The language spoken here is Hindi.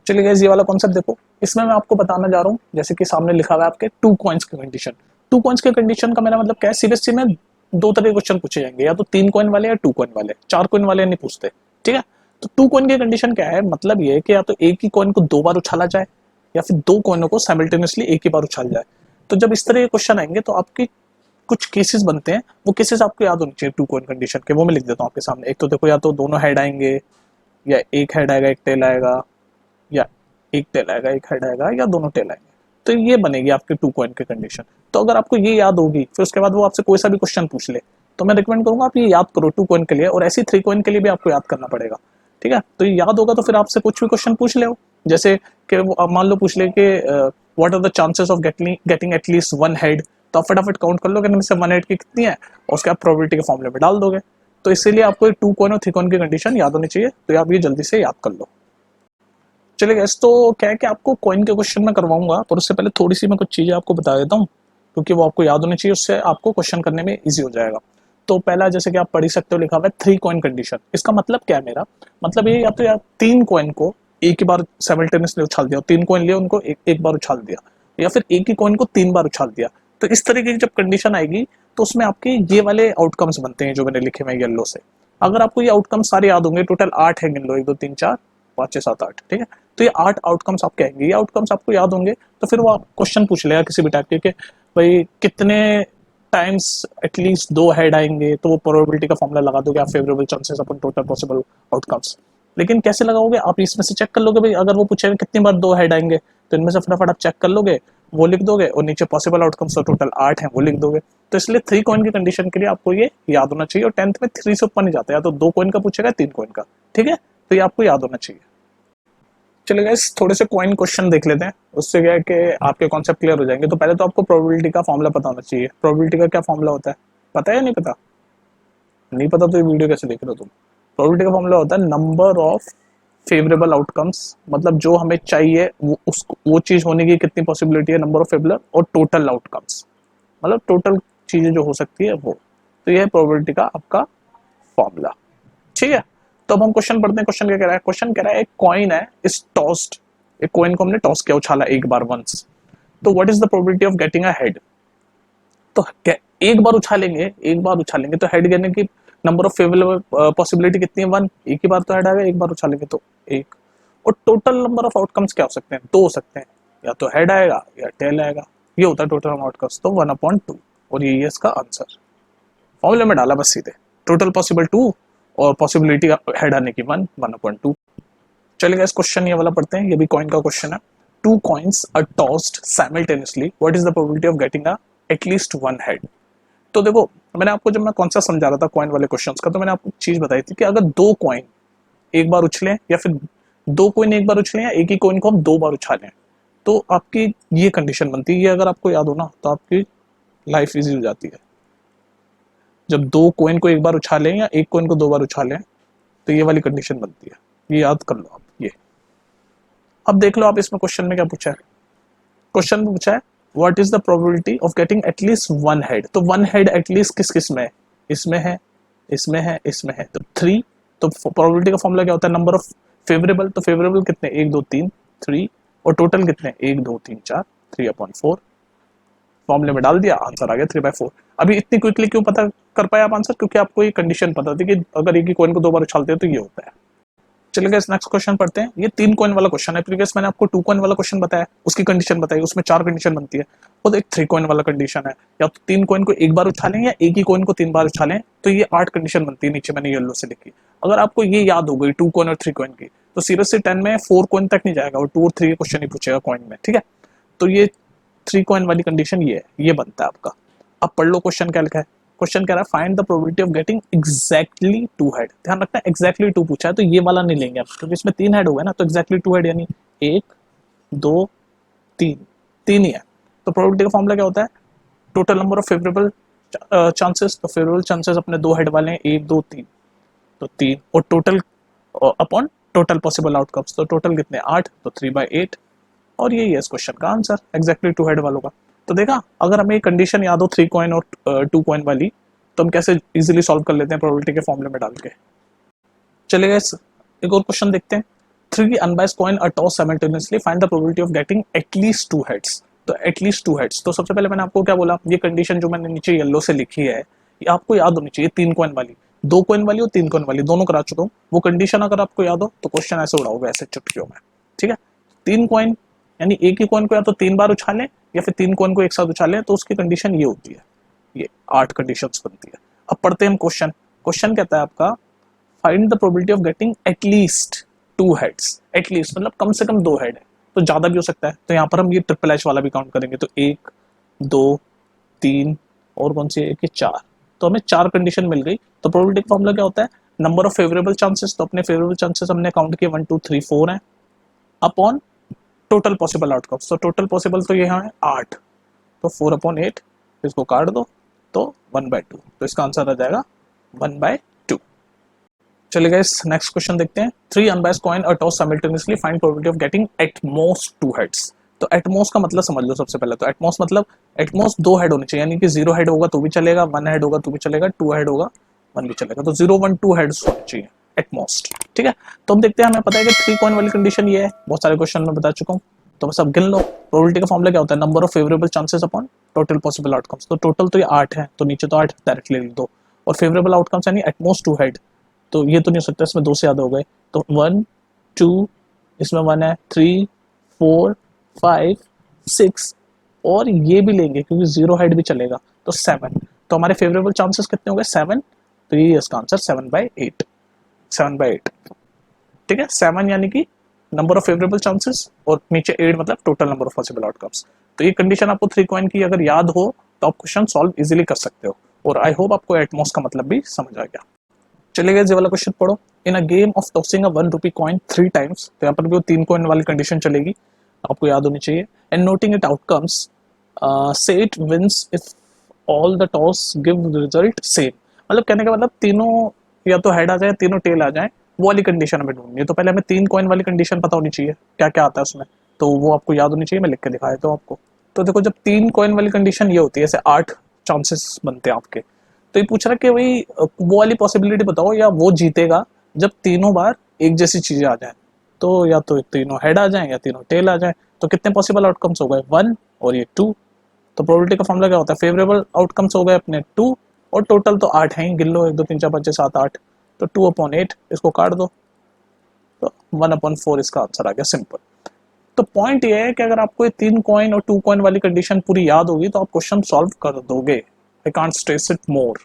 चलिए गाइस, ये वाला कॉन्सेप्ट देखो, इसमें मैं आपको बताना जा रहा हूँ, जैसे कि सामने लिखा हुआ है आपके टू कॉइन्स की कंडीशन। टू कॉइन्स की कंडीशन का मेरा मतलब क्या है, सीबीएसई में दो तरह के क्वेश्चन पूछे जाएंगे, या तो 3 कॉइन वाले या 2 कॉइन वाले, 4 कॉइन वाले नहीं पूछते। ठीक है, तो 2 कॉइन की कंडीशन क्या है, मतलब ये है कि या तो एक ही कॉइन को 2 बार उछाला जाए, या फिर 2 कॉइनों को साइमल्टेनियसली एक ही बार उछाला जाए। तो जब इस तरह के क्वेश्चन आएंगे तो आपकी कुछ केसेस बनते हैं, वो केसेस आपको याद होने चाहिए 2 कॉइन कंडीशन के, वो मैं लिख देता हूँ आपके सामने। एक तो देखो, या तो दोनों हेड आएंगे, या एक हेड आएगा एक टेल आएगा, या एक टेल आएगा एक हेड आएगा, या दोनों टेल आएंगे। तो ये बनेगी आपके 2 कॉइन की कंडीशन। तो अगर आपको ये याद होगी, फिर उसके बाद वो आपसे कोई सा भी क्वेश्चन पूछ ले, तो मैं रिकमेंड करूंगा आप ये याद करो 2 कॉइन के लिए, और ऐसी 3 कॉइन के लिए भी आपको याद करना पड़ेगा। ठीक है, तो ये याद होगा तो फिर आपसे कुछ भी क्वेश्चन पूछ ले, जैसे कि आप मान लो पूछ ले कि what are the chances of getting at least 1 head, तो आप फटाफट काउंट कर लो कि इनमें से 1 हेड की कितनी है, और उसके आप प्रोबेबिलिटी के फॉर्मूले में डाल दोगे। तो इसीलिए आपको 2 कॉइन और 3 कॉइन की कंडीशन याद होनी चाहिए, तो आप ये जल्दी से याद कर लो। चलिए गैस, तो क्या है कि आपको कॉइन के क्वेश्चन में करवाऊंगा, पर उससे पहले थोड़ी सी मैं कुछ चीजें आपको बता देता हूँ, क्योंकि वो आपको याद होनी चाहिए, उससे आपको क्वेश्चन करने में इजी हो जाएगा। तो पहला, जैसे कि आप पढ़ ही सकते हो, लिखा हुआ है 3 कॉइन कंडीशन। इसका मतलब क्या है मेरा, मतलब ये या तो यार 3 कॉइन को एक ही बार साइमल्टेनियसली उछाल दिया, 3 कॉइन लिए उनको एक बार उछाल दिया, या फिर एक ही कॉइन को 3 बार उछाल दिया। तो इस तरीके की जब कंडीशन आएगी, तो उसमें आपके ये वाले आउटकम्स बनते हैं जो मैंने लिखे हुए येलो से। अगर आपको ये आउटकम सारे याद होंगे, टोटल 8 है, गिन लो, 1 2 3 4 5 6 7 8, ठीक है। तो ये 8 आउटकम्स आपके आएंगे, ये आउटकम्स आपको याद होंगे, तो फिर वो आप क्वेश्चन पूछ लेगा किसी भी टाइप के कि भाई कितने टाइम्स एटलीस्ट 2 हेड आएंगे, तो वो प्रोबेबिलिटी का फॉर्मूला लगा दोगे आप, फेवरेबल चांसेस अपन टोटल पॉसिबल आउटकम्स। लेकिन कैसे लगाओगे आप, इसमें से चेक कर लोगे भाई, अगर वो पूछेगा कितनी बार 2 हेड आएंगे, तो इनमें से फटाफट आप चेक कर लोगे, वो लिख दोगे, और नीचे पॉसिबल आउटकम्स तो टोटल 8 हैं, वो लिख दोगे। तो इसलिए 3 कॉइन की कंडीशन के लिए आपको ये याद होना चाहिए, और 10th में 3 से ऊपर नहीं जाता, या तो 2 कॉइन का पूछेगा 3 कॉइन का। ठीक है, तो ये आपको याद होना चाहिए। चलिए गाइस, थोड़े से कॉइन क्वेश्चन देख लेते हैं, उससे क्या है कि आपके कॉन्सेप्ट क्लियर हो जाएंगे। तो पहले तो आपको प्रोबेबिलिटी का फॉर्मूला पता होना चाहिए। प्रोबेबिलिटी का क्या फॉर्मूला होता है, पता है या नहीं पता? नहीं पता तो ये वीडियो कैसे देख रहे हो तुम। प्रोबेबिलिटी का फॉर्मूला होता है नंबर ऑफ फेवरेबल आउटकम्स, मतलब जो हमें चाहिए वो चीज होने की कितनी पॉसिबिलिटी है, नंबर ऑफ फेवरेबल और टोटल आउटकम्स, मतलब टोटल चीजें जो हो सकती है वो। तो ये है प्रोबेबिलिटी का आपका फॉर्मूला। ठीक है, तो अब हम क्वेश्चन पढ़ते हैं। क्वेश्चन क्या कह रहा है, क्वेश्चन कह रहा है एक कॉइन है, इस टॉस्ड, एक कॉइन को हमने टॉस किया, उछाला एक बार वंस, तो what is the probability of getting a head. तो एक बार उछालेंगे तो हेड गिरने की नंबर ऑफ फेवरेबल पॉसिबिलिटी कितनी है, 1। एक ही बार तो हेड आएगा, एक बार उछालेंगे तो एक। और टोटल नंबर ऑफ आउटकम्स क्या हो सकते हैं, 2 हो सकते हैं, या तो हेड आएगा या टेल आएगा। ये होता है टोटल आउटकम्स, तो 1/2, और ये इसका आंसर। फॉर्मूले में डाला बस सीधे, टोटल पॉसिबल 2 और पॉसिबिलिटी हेड आने की 1/2। चलिए इस क्वेश्चन ये वाला पढ़ते हैं, ये भी कॉइन का क्वेश्चन है। 2 coins are tossed simultaneously, what is the probability of getting a at least 1 head. तो देखो, मैंने आपको जब मैं कॉन्सेप्ट समझा रहा था कॉइन वाले क्वेश्चंस का, तो मैंने आपको चीज बताई थी कि अगर 2 कॉइन एक बार उछलें, या फिर 2 कॉइन एक बार उछलें, या एक ही कॉइन को हम 2 बार उछालें, तो आपकी ये कंडीशन बनती है। ये अगर आपको याद हो ना, तो आपकी लाइफ इजी हो जाती है। जब 2 कॉइन को एक बार उछालें या एक कॉइन को 2 बार उछालें, तो ये वाली कंडीशन बनती है। ये याद कर लो आप ये। अब देख लो आप इसमें क्वेश्चन में क्या पूछा है। क्वेश्चन में पूछा है what is the probability of getting at least 1 head. तो 1 हेड एटलीस्ट किस किस में है, इसमें है, इसमें है, इसमें है, तो 3। तो प्रोबेबिलिटी का फॉर्मूला क्या होता है, नंबर ऑफ फेवरेबल। तो फेवरेबल कितने, 1 2 3 3, और टोटल कितने, 1 2 3 4, 3/4। फॉर्मूले में डाल दिया, आंसर आ गया 3/4। अभी इतनी क्विकली क्यों पता कर पाया आप आंसर, क्योंकि आपको ये कंडीशन पता थी कि अगर एक ही कॉइन को 2 बार उछालते हैं तो ये होता है। चलिए गाइस, नेक्स्ट क्वेश्चन पढ़ते हैं। ये 3 कॉइन वाला क्वेश्चन है। प्रीवियस मैंने आपको 2 कॉइन वाला क्वेश्चन बताया, उसकी कंडीशन बताई, उसमें 4 कंडीशन बनती है। और एक 3 कॉइन वाला कंडीशन है, या तो 3 कॉइन को एक बार उछालें, या एक ही कॉइन को 3 बार उछालें, तो ये 8 कंडीशन बनती है। नीचे मैंने येलो से लिखी। अगर आपको ये याद हो गई 2 कॉइन और 3 कॉइन की, तो सीरियसली 10 में 4 कॉइन तक नहीं जाएगा, और 2 और 3 के क्वेश्चन ही पूछेगा कॉइन में। ठीक है, तो ये 3 कॉइन वाली कंडीशन ये है, ये बनता है आपका। अब पढ़ लो क्वेश्चन क्या लिखा है। क्वेश्चन कह रहा है find the probability of getting exactly 2 head. ध्यान रखना, एग्जैक्टली 2 पूछा है, तो ये वाला नहीं लेंगे आप, क्योंकि इसमें 3 हेड हो गए ना, तो एग्जैक्टली 2 हेड यानी 1 2 3, 3 ही है। तो प्रोबेबिलिटी का फॉर्मूला क्या होता है, total number of favourable chances. तो फेवरेबल चांसेस अपने 2 हेड वाले हैं, 1 2 3, तो 3, और total upon total possible outcomes, तो टोटल कितने 8, तो 3/8। और यही है इस क्वेश्चन का आंसर, एग्जैक्टली 2 हेड वालों का। तो देखा, अगर हमें कंडीशन याद हो 3 कॉइन और 2 कॉइन वाली, तो हम कैसे इजीली सॉल्व कर लेते हैं प्रोबेबिलिटी के फॉर्मूले में डाल के। चलिए गाइस, एक और क्वेश्चन देखते हैं। 3 unbiased coin are toss simultaneously, find the probability of getting at least 2 heads. तो एटलीस्ट 2 हेड्स, तो सबसे पहले मैंने आपको क्या बोला, ये कंडीशन जो मैंने नीचे येलो से लिखी है ये आपको याद होनी चाहिए। 3 कॉइन वाली, 2 कॉइन वाली और 3 कॉइन वाली दोनों करा चुका हूँ। वो कंडीशन अगर आपको याद हो तो क्वेश्चन ऐसे उड़ाओगे ऐसे चुटकियों में, ठीक है। 3 कॉइन यानी एक ही कॉइन को या तो 3 बार उछालें या फिर 3 कॉइन को एक साथ उछालें, तो उसकी कंडीशन ये होती है, ये 8 कंडीशंस बनती है। अब पढ़ते हैं हम क्वेश्चन। क्वेश्चन कहता है आपका find the probability of getting at least 2 heads. At least मतलब कम से कम 2 हेड है, तो ज्यादा भी हो सकता है। तो यहाँ पर हम ये ट्रिपल एच वाला भी काउंट करेंगे, तो 1 2 3 और कौन सी है, एक 4। तो हमें 4 कंडीशन मिल गई। तो प्रोबेबिलिटी का फॉर्मूला क्या होता है, नंबर ऑफ फेवरेबल चांसेस, तो अपने फेवरेबल चांसेस हमने काउंट किए 1 2 3 4 है, अपॉन टोटल पॉसिबल आउटकम्स। तो टोटल पॉसिबल तो यहाँ है 8, तो 4/8, इसको काट दो तो 1/2, तो इसका आंसर आ जाएगा 1/2। चलिए गाइस नेक्स्ट क्वेश्चन देखते हैं। 3 unbiased coin are toss simultaneously, find probability of getting at most 2 heads. तो एट मोस्ट का मतलब समझ लो सबसे पहले। तो एट मोस्ट मतलब एट मोस्ट 2 हेड होने चाहिए, यानी कि 0 हेड होगा तो भी चलेगा, 1 हेड होगा तो भी चलेगा, 2 हेड होगा 1 भी चलेगा। तो 0 1 2 हेड्स होने चाहिए एट मोस्ट, ठीक है। तो हम देखते हैं, हमें पता है कि 3 कॉइन वाली कंडीशन ये है, बहुत सारे क्वेश्चन में बता चुका हूँ, तो बस अब गिन लो। प्रोबेबिलिटी का फॉर्मूला क्या होता है, number of favourable chances upon total possible outcomes. तो टोटल तो ये 8 है, तो नीचे तो 8 डायरेक्टली लिख दो, और फेवरेबल आउटकम्स यानी एट मोस्ट 2 हेड, तो ये तो नहीं हो सकता, इसमें 2 से ज्यादा हो गए, तो 1 2, इसमें 1 है, 3 4 5 6, और ये भी लेंगे क्योंकि 0 हेड भी चलेगा, तो 7। तो हमारे फेवरेबल चांसेस कितने हो गए, 7। तो ये इसका आंसर 7/8, 7/8, ठीक है। 7 यानी कि नंबर ऑफ फेवरेबल चांसेस, और नीचे 8 मतलब total number of possible outcomes. तो ये कंडीशन आपको 3 कॉइन की अगर याद हो तो आप क्वेश्चन सॉल्व इजीली कर सकते हो, और आई होप आपको एटमॉस का मतलब भी समझ आ गया। चलिए ये वाला क्वेश्चन पढ़ो। In a game of tossing a 1 rupee coin 3 times, तो यहाँ पर भी वो 3 कॉइन वाली कंडीशन चलेगी, आपको याद होनी चाहिए। And noting it outcomes, say it wins if all the toss give result same. मतलब कहने का मतलब तीनों या तो हेड आ जाए, तीनों टेल आ जाए, वो वाली कंडीशन हमें ढूंढनी है। तो पहले हमें 3 कॉइन वाली कंडीशन पता होनी चाहिए, क्या क्या आता है उसमें, तो वो आपको याद होनी चाहिए। मैं लिख के दिखाया तो आपको। तो देखो, जब 3 कॉइन वाली कंडीशन ये होती है, जैसे 8 चांसेस बनते हैं आपके, तो ये पूछ रहा है कि भाई वो वाली पॉसिबिलिटी बताओ, या वो जीतेगा जब तीनों बार एक जैसी चीजें आ जाए, तो या तो तीनों हेड आ जाए या तीनों टेल आ जाए। तो कितने पॉसिबल आउटकम्स हो गए, 1 और ये 2। तो प्रोबेबिलिटी का फॉर्मूला क्या होता है, फेवरेबल आउटकम्स हो गए अपने 2, और टोटल तो 8 है ही, गिन लो 1 2 3 4 5 6 7 8, तो 2/8, इसको काट दो, तो 1/4 इसका आंसर आ गया, सिंपल। तो पॉइंट ये है कि अगर आपको ये 3 कॉइन और 2 कॉइन वाली कंडीशन पूरी याद होगी तो आप क्वेश्चन सॉल्व कर दोगे। I can't stress it more,